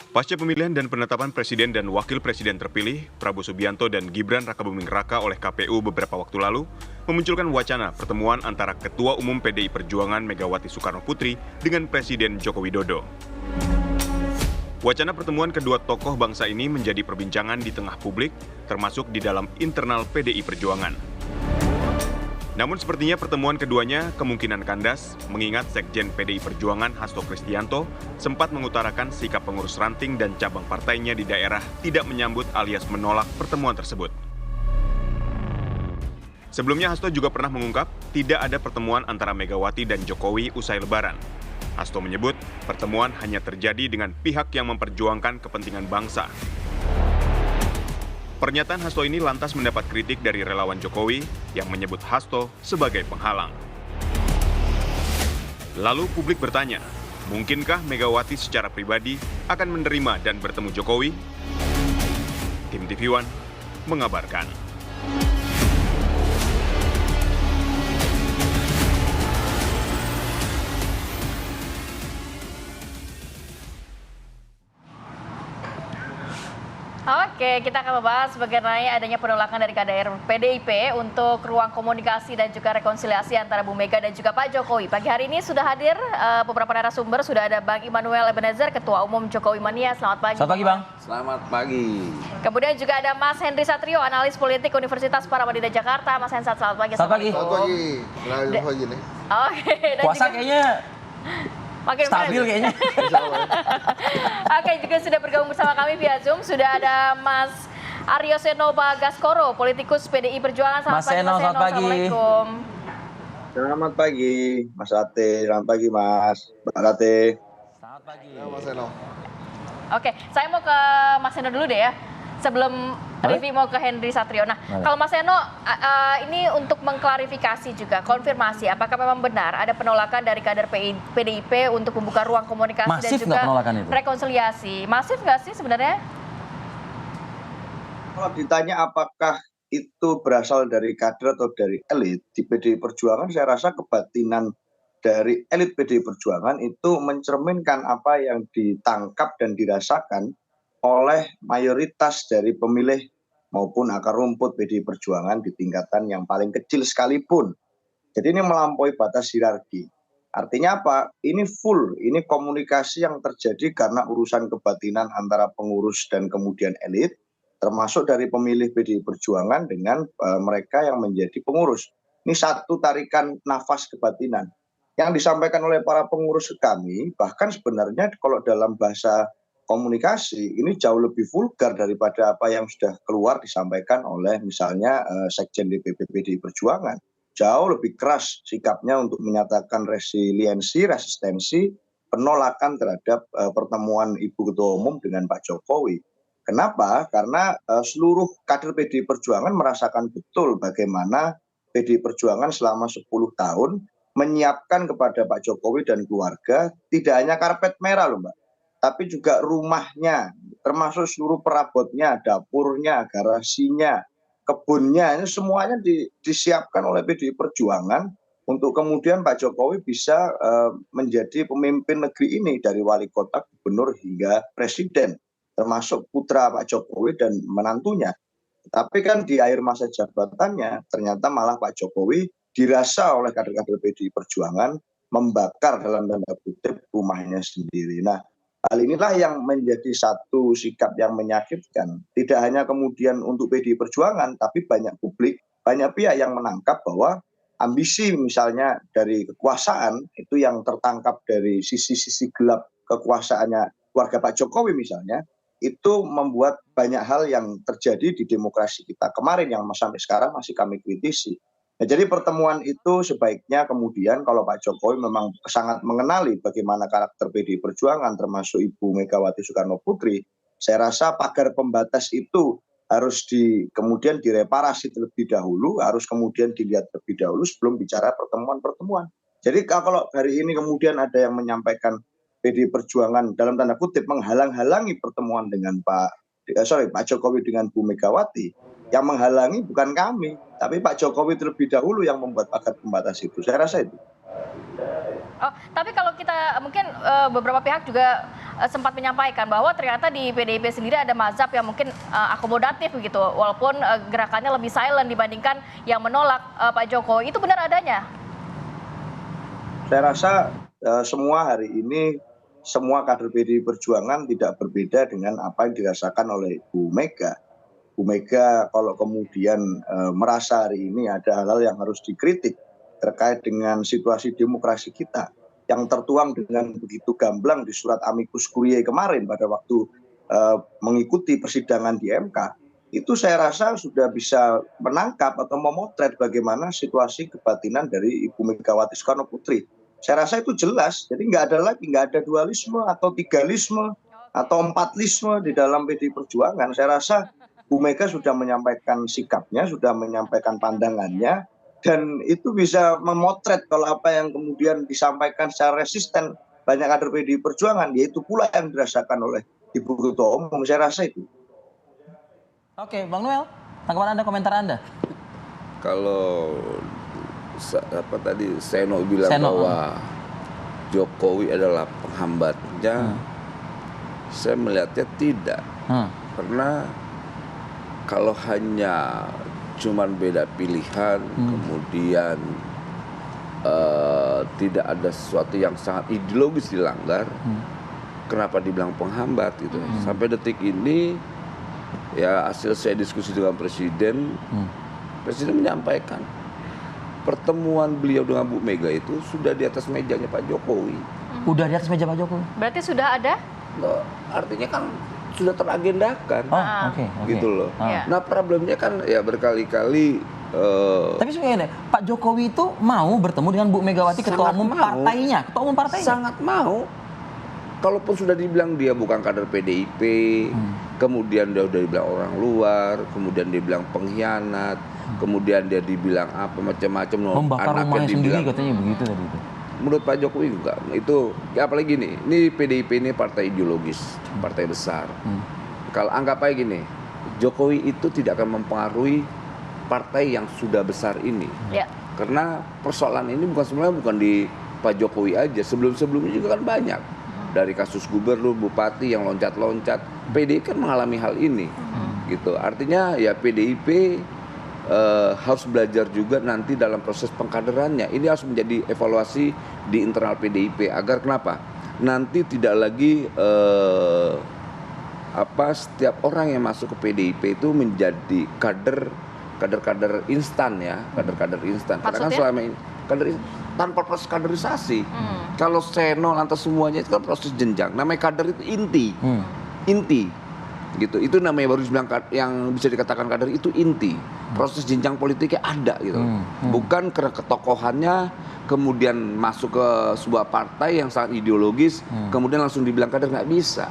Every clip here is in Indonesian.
Pasca pemilihan dan penetapan Presiden dan Wakil Presiden terpilih, Prabowo Subianto dan Gibran Rakabuming Raka oleh KPU beberapa waktu lalu, memunculkan wacana pertemuan antara Ketua Umum PDI Perjuangan Megawati Soekarno Putri dengan Presiden Joko Widodo. Wacana pertemuan kedua tokoh bangsa ini menjadi perbincangan di tengah publik, termasuk di dalam internal PDI Perjuangan. Namun sepertinya pertemuan keduanya kemungkinan kandas, mengingat Sekjen PDI Perjuangan Hasto Kristianto sempat mengutarakan sikap pengurus ranting dan cabang partainya di daerah tidak menyambut alias menolak pertemuan tersebut. Sebelumnya Hasto juga pernah mengungkap tidak ada pertemuan antara Megawati dan Jokowi usai Lebaran. Hasto menyebut pertemuan hanya terjadi dengan pihak yang memperjuangkan kepentingan bangsa. Pernyataan Hasto ini lantas mendapat kritik dari relawan Jokowi yang menyebut Hasto sebagai penghalang. Lalu publik bertanya, mungkinkah Megawati secara pribadi akan menerima dan bertemu Jokowi? Tim TV One mengabarkan. Oke, kita akan membahas mengenai adanya penolakan dari kader PDIP untuk ruang komunikasi dan juga rekonsiliasi antara Bu Mega dan juga Pak Jokowi. Pagi hari ini sudah hadir beberapa narasumber, sudah ada Bang Immanuel Ebenezer, Ketua Umum Jokowi Mania. Selamat pagi. Selamat pagi, Bang. Selamat pagi. Kemudian juga ada Mas Henry Satrio, analis politik Universitas Paramadina Jakarta. Mas Hensat, selamat pagi. Selamat pagi. Selamat pagi. Selamat pagi nih. Oke. Dan Puasa juga kayaknya makin stabil kayaknya. Oke, juga sudah bergabung bersama kami via Zoom. Sudah ada Mas Aryo Seno Bagaskoro, politikus PDI Perjuangan. Selamat Mas pagi, Seno, Mas Seno. selamat pagi. Assalamualaikum. Selamat pagi, Mas Ate. Selamat pagi, Mas. Mbak Ate. Selamat pagi. Mas Eno. Oke, saya mau ke Mas Seno dulu deh ya. Sebelum Rivi mau ke Henry Satrio. Nah, kalau Mas Seno, ini untuk mengklarifikasi juga, konfirmasi, apakah memang benar ada penolakan dari kader PDIP untuk membuka ruang komunikasi Masif dan juga nggak penolakan itu? rekonsiliasi? Masif nggak sih sebenarnya? Kalau ditanya apakah itu berasal dari kader atau dari elit di PDI Perjuangan, saya rasa kebatinan dari elit PDI Perjuangan itu mencerminkan apa yang ditangkap dan dirasakan oleh mayoritas dari pemilih maupun akar rumput PDI Perjuangan di tingkatan yang paling kecil sekalipun. Jadi ini melampaui batas hierarki. Artinya apa? Ini full, ini komunikasi yang terjadi karena urusan kebatinan antara pengurus dan kemudian elit, termasuk dari pemilih PDI Perjuangan dengan mereka yang menjadi pengurus. Ini satu tarikan nafas kebatinan. Yang disampaikan oleh para pengurus kami, bahkan sebenarnya kalau dalam bahasa komunikasi ini jauh lebih vulgar daripada apa yang sudah keluar disampaikan oleh misalnya Sekjen DPP PDI Perjuangan. Jauh lebih keras sikapnya untuk menyatakan resiliensi, resistensi, penolakan terhadap pertemuan Ibu Ketua Umum dengan Pak Jokowi. Kenapa? Karena seluruh kader PDI Perjuangan merasakan betul bagaimana PDI Perjuangan selama 10 tahun menyiapkan kepada Pak Jokowi dan keluarga tidak hanya karpet merah loh Mbak, tapi juga rumahnya, termasuk seluruh perabotnya, dapurnya, garasinya, kebunnya, ini semuanya disiapkan oleh PDI Perjuangan untuk kemudian Pak Jokowi bisa menjadi pemimpin negeri ini dari wali kota, gubernur hingga presiden, termasuk putra Pak Jokowi dan menantunya. Tapi kan di akhir masa jabatannya ternyata malah Pak Jokowi dirasa oleh kader-kader PDI Perjuangan membakar dalam tanda kutip rumahnya sendiri. Nah, hal inilah yang menjadi satu sikap yang menyakitkan. Tidak hanya kemudian untuk PDI Perjuangan, tapi banyak publik, banyak pihak yang menangkap bahwa ambisi misalnya dari kekuasaan itu yang tertangkap dari sisi-sisi gelap kekuasaannya keluarga Pak Jokowi misalnya, itu membuat banyak hal yang terjadi di demokrasi kita kemarin yang sampai sekarang masih kami kritisi. Nah, jadi pertemuan itu sebaiknya kemudian kalau Pak Jokowi memang sangat mengenali bagaimana karakter PDI Perjuangan termasuk Ibu Megawati Soekarno Putri, saya rasa pagar pembatas itu harus kemudian direparasi terlebih dahulu, harus kemudian dilihat terlebih dahulu sebelum bicara pertemuan-pertemuan. Jadi kalau hari ini kemudian ada yang menyampaikan PDI Perjuangan dalam tanda kutip menghalang-halangi pertemuan dengan Pak Jokowi dengan Bu Megawati, yang menghalangi bukan kami, tapi Pak Jokowi terlebih dahulu yang membuat pagar pembatas itu. Saya rasa itu. Oh, tapi kalau kita mungkin beberapa pihak juga sempat menyampaikan bahwa ternyata di PDIP sendiri ada mazhab yang mungkin akomodatif begitu, walaupun gerakannya lebih silent dibandingkan yang menolak Pak Jokowi. Itu benar adanya? Saya rasa semua hari ini semua kader PDI Perjuangan tidak berbeda dengan apa yang dirasakan oleh Bu Mega. Bu Mega kalau kemudian merasa hari ini ada hal-hal yang harus dikritik terkait dengan situasi demokrasi kita yang tertuang dengan begitu gamblang di surat Amicus Curiae kemarin pada waktu mengikuti persidangan di MK, itu saya rasa sudah bisa menangkap atau memotret bagaimana situasi kebatinan dari Ibu Megawati Soekarno Putri. Saya rasa itu jelas, jadi nggak ada dualisme atau tigalisme atau empatlisme di dalam PDI Perjuangan. Saya rasa Bu Mega sudah menyampaikan sikapnya, sudah menyampaikan pandangannya, dan itu bisa memotret kalau apa yang kemudian disampaikan secara resisten banyak kader PDI Perjuangan, yaitu pula yang dirasakan oleh Ibu Ketua Umum. Saya rasa itu. Oke, Bang Noel, tanggapan Anda, komentar Anda? Kalau tadi Seno bilang bahwa Jokowi adalah penghambatnya, saya melihatnya tidak. Karena kalau hanya cuman beda pilihan, kemudian tidak ada sesuatu yang sangat ideologis dilanggar, kenapa dibilang penghambat gitu. Sampai detik ini, ya hasil saya diskusi dengan Presiden, Presiden menyampaikan pertemuan beliau dengan Bu Mega itu sudah di atas mejanya Pak Jokowi. Udah di atas meja Pak Jokowi? Berarti sudah ada? Loh, artinya kan sudah teragendakan, Oke. gitu loh. Iya. Nah problemnya kan ya berkali-kali. Tapi sebenarnya Pak Jokowi itu mau bertemu dengan Bu Megawati, ketua umum partainya, Sangat mau. Kalaupun sudah dibilang dia bukan kader PDIP, kemudian dia udah dibilang orang luar, kemudian dia bilang pengkhianat, kemudian dia dibilang apa macam-macam, membakar rumahnya sendiri katanya begitu tadi itu. Menurut Pak Jokowi enggak. Itu ya apalagi nih, ini PDIP ini partai ideologis, partai besar. Kalau anggap aja gini, Jokowi itu tidak akan mempengaruhi partai yang sudah besar ini. Ya. Karena persoalan ini sebenarnya bukan di Pak Jokowi aja, sebelum-sebelumnya juga kan banyak. Dari kasus gubernur, bupati yang loncat-loncat, PDIP kan mengalami hal ini. Gitu. Artinya ya PDIP harus belajar juga nanti dalam proses pengkaderannya. Ini harus menjadi evaluasi di internal PDIP agar kenapa? Nanti tidak lagi setiap orang yang masuk ke PDIP itu menjadi kader instan ya, kader instan. Karena kan selama ini tanpa proses kaderisasi. Kalau Seno lantas semuanya itu kan proses jenjang. Namanya kader itu inti. Gitu, itu namanya baru dibilang yang bisa dikatakan kader itu inti. Proses jenjang politiknya ada gitu. Bukan karena ketokohannya kemudian masuk ke sebuah partai yang sangat ideologis, kemudian langsung dibilang kader, nggak bisa.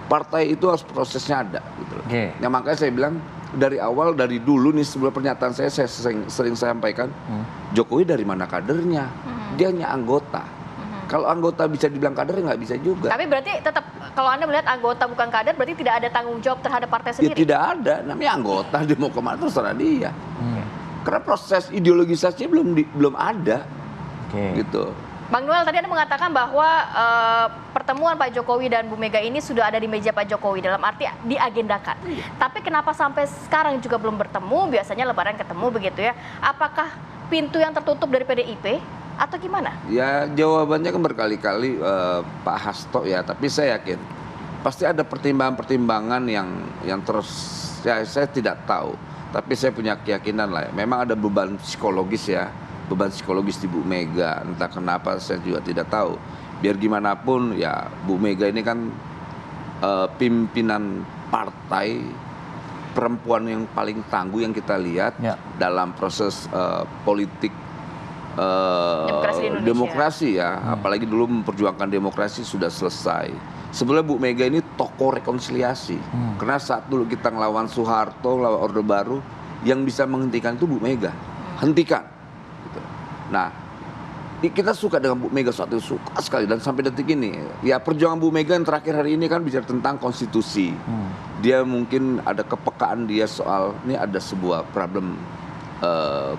Partai itu harus prosesnya ada gitu. Nah, makanya saya bilang dari awal, dari dulu nih sebelum pernyataan saya sering sampaikan, Jokowi dari mana kadernya? Dia hanya anggota. Kalau anggota bisa dibilang kader, nggak bisa juga. Tapi berarti tetap kalau Anda melihat anggota bukan kader, berarti tidak ada tanggung jawab terhadap partai sendiri? Ya tidak ada, namanya anggota, dia mau kemana terserah dia. Karena proses ideologisasinya belum ada. Gitu. Bang Noel, tadi Anda mengatakan bahwa pertemuan Pak Jokowi dan Bu Mega ini sudah ada di meja Pak Jokowi, dalam arti diagendakan. Tapi kenapa sampai sekarang juga belum bertemu? Biasanya Lebaran ketemu begitu ya. Apakah pintu yang tertutup dari PDIP? Atau gimana? Ya jawabannya kan berkali-kali Pak Hasto ya, tapi saya yakin pasti ada pertimbangan-pertimbangan yang terus ya saya tidak tahu, tapi saya punya keyakinan lah ya. Memang ada beban psikologis di Bu Mega, entah kenapa saya juga tidak tahu. Biar gimana pun ya Bu Mega ini kan pimpinan partai perempuan yang paling tangguh yang kita lihat dalam proses politik demokrasi ya, apalagi dulu memperjuangkan demokrasi sudah selesai. Sebenarnya Bu Mega ini tokoh rekonsiliasi, karena saat dulu kita ngelawan Soeharto, ngelawan Orde Baru, yang bisa menghentikan itu Bu Mega, hentikan. Gitu. Nah, kita suka dengan Bu Mega, suatu suka sekali, dan sampai detik ini, ya perjuangan Bu Mega yang terakhir hari ini kan bicara tentang konstitusi. Dia mungkin ada kepekaan dia soal ini ada sebuah problem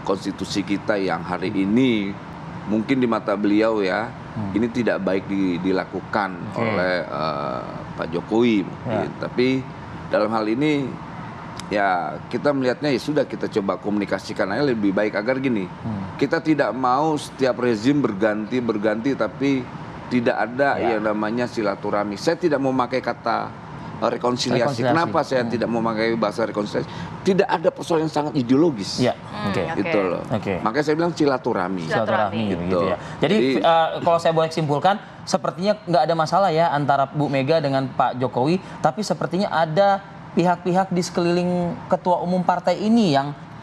konstitusi kita yang hari ini mungkin di mata beliau ya ini tidak baik dilakukan oleh Pak Jokowi mungkin. Tapi dalam hal ini ya kita melihatnya ya sudah, kita coba komunikasikan aja lebih baik agar gini. Kita tidak mau setiap rezim berganti tapi tidak ada yang namanya silaturahmi. Saya tidak mau memakai kata rekonsiliasi. Kenapa saya tidak mau memakai bahasa rekonsiliasi? Tidak ada persoalan yang sangat ideologis. Gitu loh. Makanya saya bilang silaturahmi. Gitu ya. Jadi kalau saya boleh simpulkan, sepertinya nggak ada masalah ya antara Bu Mega dengan Pak Jokowi, tapi sepertinya ada pihak-pihak di sekeliling ketua umum partai ini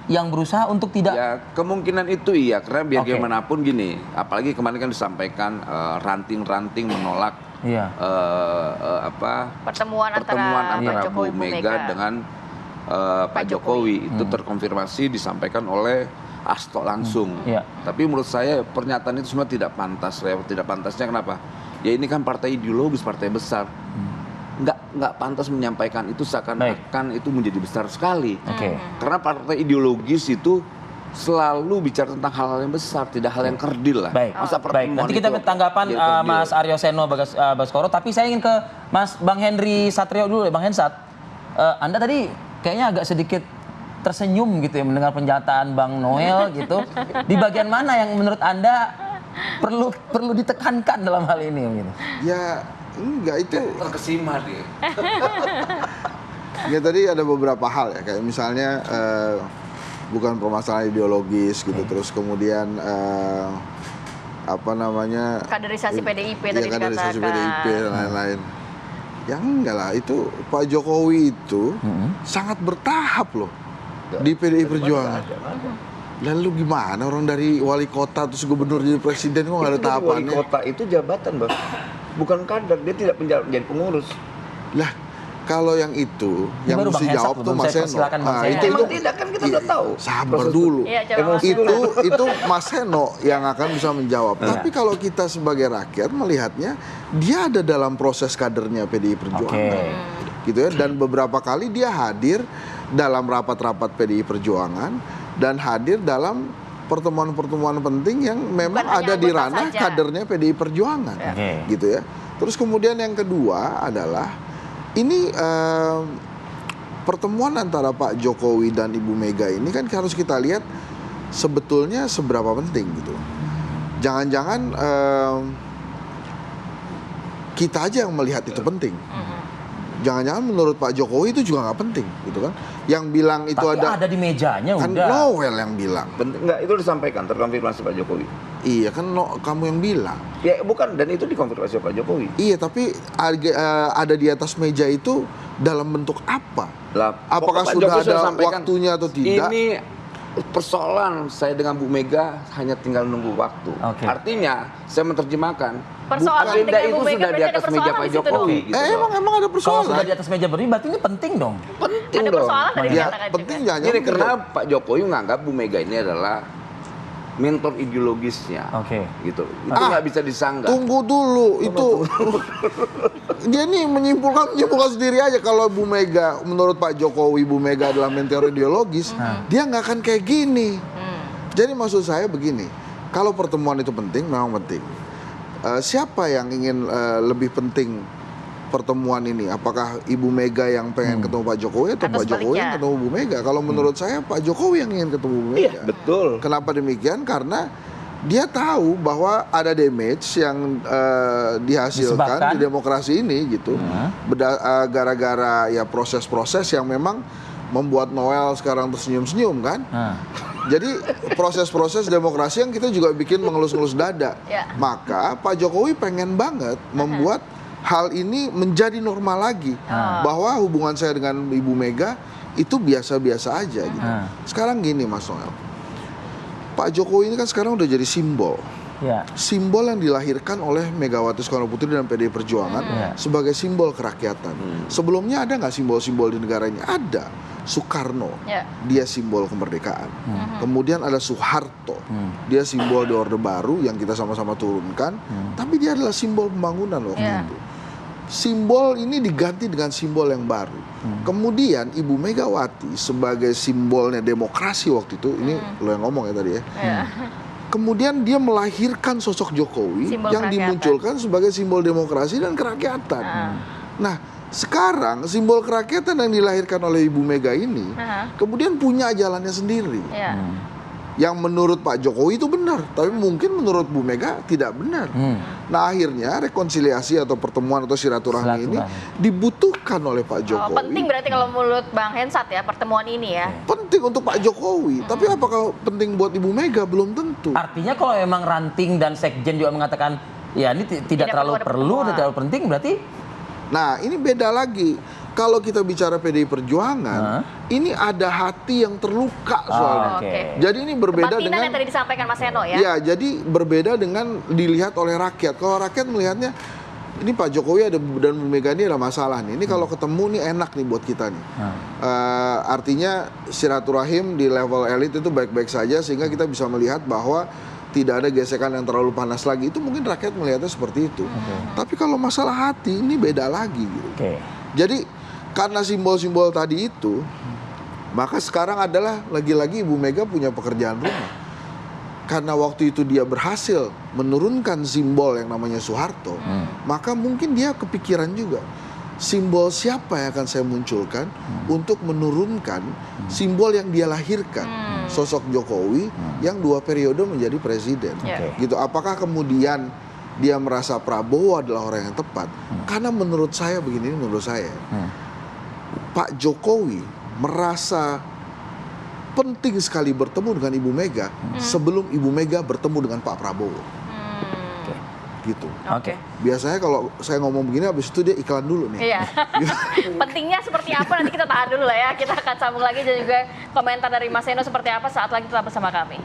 yang berusaha untuk tidak. Ya kemungkinan itu iya, karena biar bagaimanapun gini, apalagi kemarin kan disampaikan ranting-ranting menolak pertemuan antara Bu Mega dengan Pak Jokowi. Itu terkonfirmasi disampaikan oleh Hasto langsung. Tapi menurut saya pernyataan itu semua tidak pantas. Tidak pantasnya kenapa? Ya ini kan partai ideologis, partai besar. Nggak pantas menyampaikan itu seakan-akan itu menjadi besar sekali. Karena partai ideologis itu selalu bicara tentang hal-hal yang besar, tidak hal yang kerdil lah. Masa nanti kita tanggapan Mas Aryo Seno Baskoro, tapi saya ingin ke Bang Henry Satrio dulu ya, Bang Hensat. Anda tadi kayaknya agak sedikit tersenyum gitu ya mendengar pernyataan Bang Noel gitu. Di bagian mana yang menurut Anda perlu ditekankan dalam hal ini gitu? Ya enggak, itu terkesima dia. Ya tadi ada beberapa hal ya, kayak misalnya bukan permasalahan ideologis gitu, terus kemudian kaderisasi PDIP tadi dikatakan. Kaderisasi PDIP dan lain-lain. Ya enggak lah, itu Pak Jokowi itu sangat bertahap loh di PDI Perjuangan. Lalu gimana orang dari wali kota terus gubernur jadi presiden kok nggak ada tahapannya? Wali kota itu jabatan, Bang. Bukan kader, dia tidak menjadi pengurus. Lah, kalau yang itu yang mesti jawab tuh Mas Seno. Nah, itu tidak kan kita udah tahu. Sabar dulu. Itu Mas Seno yang akan bisa menjawab. Tapi kalau kita sebagai rakyat melihatnya, dia ada dalam proses kadernya PDI Perjuangan. Gitu ya, dan beberapa kali dia hadir dalam rapat-rapat PDI Perjuangan dan hadir dalam pertemuan-pertemuan penting yang memang ada di ranah kadernya PDI Perjuangan, gitu ya. Terus kemudian yang kedua adalah ini pertemuan antara Pak Jokowi dan Ibu Mega ini kan harus kita lihat sebetulnya seberapa penting gitu. Jangan-jangan kita aja yang melihat itu penting. Jangan-jangan menurut Pak Jokowi itu juga nggak penting, gitu kan? Yang bilang itu tapi ada di mejanya kan udah. Noel yang bilang. Enggak, itu disampaikan, terkonfirmasi Pak Jokowi. Iya kan, kamu yang bilang. Ya bukan, dan itu dikonfirmasi Pak Jokowi. Iya, tapi ada di atas meja itu dalam bentuk apa? Apakah sudah ada waktunya atau tidak? Ini persoalan saya dengan Bu Mega hanya tinggal nunggu waktu. Artinya saya menerjemahkan persoalan agenda itu sudah di atas meja Pak Jokowi. Gitu emang ada persoalan. Kalau sudah di atas meja berdiri, berarti ini penting dong. Penting ada dong. persoalan dari penting jangan. Ini karena Pak Jokowi menganggap Bu Mega ini adalah mentor ideologisnya. Gitu. Itu nggak bisa disanggah. Tunggu dulu, itu dia nih menyimpulkan sendiri aja. Kalau Bu Mega, menurut Pak Jokowi, Bu Mega adalah mentor ideologis, dia nggak akan kayak gini. Jadi maksud saya begini, kalau pertemuan itu penting, memang penting. Siapa yang ingin lebih penting pertemuan ini? Apakah Ibu Mega yang pengen ketemu Pak Jokowi atau Pak Jokowi yang ketemu Bu Mega? Kalau menurut saya Pak Jokowi yang ingin ketemu Bu Mega. Iya, betul. Kenapa demikian? Karena dia tahu bahwa ada damage yang dihasilkan di demokrasi ini gitu. Gara-gara ya proses-proses yang memang membuat Noel sekarang tersenyum-senyum kan. Jadi proses-proses demokrasi yang kita juga bikin mengelus-ngelus dada. Maka Pak Jokowi pengen banget membuat hal ini menjadi normal lagi. Bahwa hubungan saya dengan Ibu Mega itu biasa-biasa aja gitu. Sekarang gini Mas Noel, Pak Jokowi ini kan sekarang udah jadi simbol. Simbol yang dilahirkan oleh Megawati Soekarno Putri dan PDI Perjuangan sebagai simbol kerakyatan. Sebelumnya ada nggak simbol-simbol di negara ini? Ada. Soekarno, dia simbol kemerdekaan. Kemudian ada Soeharto, dia simbol di Orde Baru yang kita sama-sama turunkan. Tapi dia adalah simbol pembangunan waktu itu. Simbol ini diganti dengan simbol yang baru. Kemudian Ibu Megawati sebagai simbolnya demokrasi waktu itu, ini lo yang ngomong ya tadi ya. kemudian dia melahirkan sosok Jokowi Simbol yang kerakyatan. dimunculkan sebagai simbol demokrasi dan kerakyatan. Nah, sekarang simbol kerakyatan yang dilahirkan oleh Ibu Mega ini kemudian punya jalannya sendiri. Iya. Yang menurut Pak Jokowi itu benar, tapi mungkin menurut Bu Mega tidak benar. Nah, akhirnya rekonsiliasi atau pertemuan atau silaturahmi ini dibutuhkan oleh Pak Jokowi. Penting berarti kalau menurut Bang Hensat ya pertemuan ini ya. Penting untuk Pak Jokowi, tapi apakah penting buat Ibu Mega? Belum tentu. Artinya kalau memang ranting dan sekjen juga mengatakan ya ini tidak terlalu perlu, tidak terlalu penting, berarti. Nah, ini beda lagi. Kalau kita bicara PDI Perjuangan, ini ada hati yang terluka soalnya. Jadi ini berbeda Kebatinan dengan yang tadi disampaikan Mas Seno ya. Ya, jadi berbeda dengan dilihat oleh rakyat. Kalau rakyat melihatnya ini Pak Jokowi dan Bu Mega ini ada masalah nih. Ini kalau ketemu nih enak nih buat kita nih. Artinya silaturahim di level elit itu baik-baik saja sehingga kita bisa melihat bahwa tidak ada gesekan yang terlalu panas lagi. Itu mungkin rakyat melihatnya seperti itu. Tapi kalau masalah hati ini beda lagi gitu. Jadi karena simbol-simbol tadi itu, maka sekarang adalah lagi-lagi Ibu Mega punya pekerjaan rumah. Karena waktu itu dia berhasil menurunkan simbol yang namanya Soeharto, maka mungkin dia kepikiran juga, simbol siapa yang akan saya munculkan untuk menurunkan simbol yang dia lahirkan, sosok Jokowi yang 2 periode menjadi presiden. Gitu. Apakah kemudian dia merasa Prabowo adalah orang yang tepat? Karena menurut saya begini, menurut saya Pak Jokowi merasa penting sekali bertemu dengan Ibu Mega sebelum Ibu Mega bertemu dengan Pak Prabowo. Gitu. Biasanya kalau saya ngomong begini, habis itu dia iklan dulu nih. Iya. Pentingnya seperti apa nanti kita tahan dulu lah ya. Kita akan sambung lagi dan juga komentar dari Mas Seno seperti apa saat lagi tetap bersama kami.